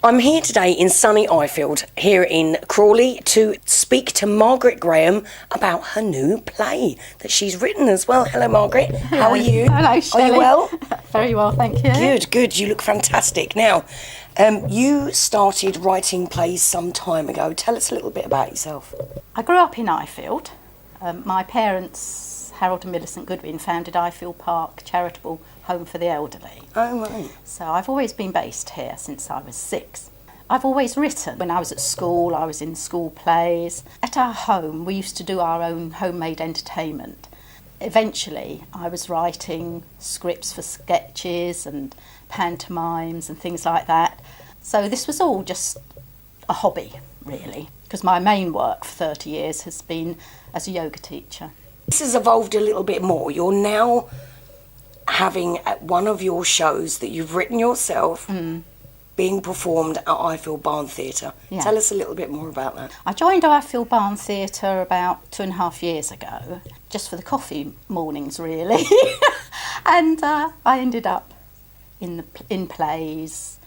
I'm here today in sunny Ifield, here in Crawley, to speak to Margaret Graham about her new play that she's written as well. Hello, Margaret. How are you? Hello, Shelley. Are you well? Very well, thank you. Good, good. You look fantastic. Now, you started writing plays some time ago. Tell us a little bit about yourself. I grew up in Ifield. My parents, Harold and Millicent Goodwin, founded Ifield Park Charitable Home for the Elderly. Oh, right. So I've always been based here since I was 6. I've always written. When I was at school, I was in school plays. At our home, we used to do our own homemade entertainment. Eventually, I was writing scripts for sketches and pantomimes and things like that. So this was all just a hobby, really, because my main work for 30 years has been as a yoga teacher. This has evolved a little bit more. You're now having at one of your shows that you've written yourself being performed at Ifield Barn Theatre. Yeah. Tell us a little bit more about that. I joined Ifield Barn Theatre about 2.5 years ago, just for the coffee mornings, really. And I ended up in plays,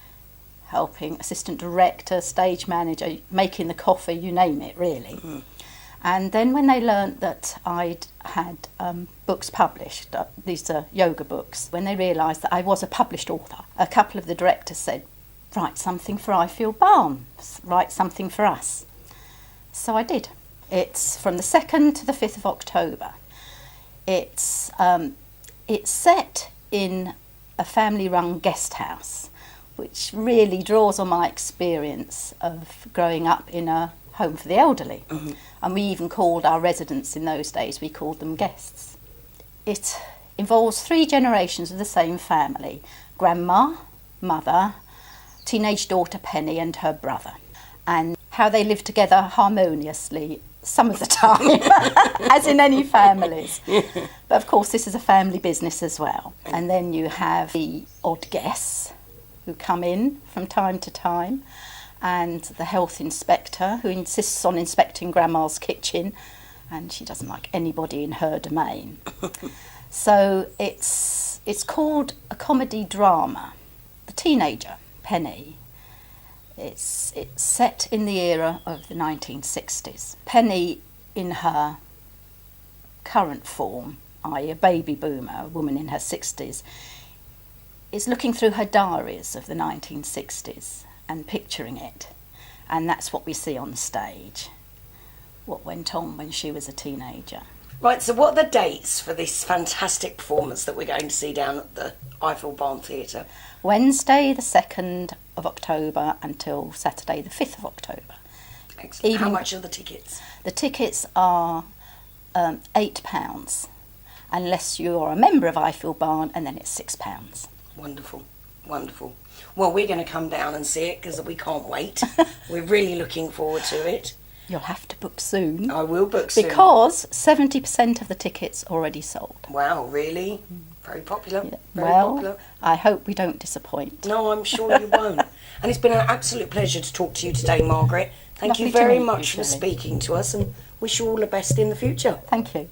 helping assistant director, stage manager, making the coffee, you name it, really. And then when they learnt that I'd had books published, these are yoga books, when they realised that I was a published author, a couple of the directors said, write something for Ifield Barn, write something for us. So I did. It's from the 2nd to the 5th of October. It's set in a family-run guest house, which really draws on my experience of growing up in a home for the elderly. And we even called our residents in those days, we called them guests. It involves 3 generations of the same family: grandma, mother, teenage daughter Penny and her brother, and how they live together harmoniously some of the time, as in any families. But of course this is a family business as well. And then you have the odd guests who come in from time to time, and the health inspector who insists on inspecting Grandma's kitchen, and she doesn't like anybody in her domain. So it's called a comedy drama. The teenager, Penny, it's set in the era of the 1960s. Penny, in her current form, i.e. a baby boomer, a woman in her 60s, is looking through her diaries of the 1960s and picturing it, and that's what we see on stage, what went on when she was a teenager. Right, so what are the dates for this fantastic performance that we're going to see down at the Ifield Barn Theatre? Wednesday the 2nd of October until Saturday the 5th of October. Excellent. How much are the tickets? The tickets are £8, unless you're a member of Ifield Barn, and then it's £6. Wonderful, wonderful. Well, we're going to come down and see it because we can't wait. We're really looking forward to it. You'll have to book soon. I will book soon. Because 70% of the tickets already sold. Wow, really? Very popular. Yeah. Very Well, popular. I hope we don't disappoint. No, I'm sure you won't. And it's been an absolute pleasure to talk to you today, Margaret. Thank Lovely you to very meet you, much for Shelley. speaking to us, and wish you all the best in the future. Thank you.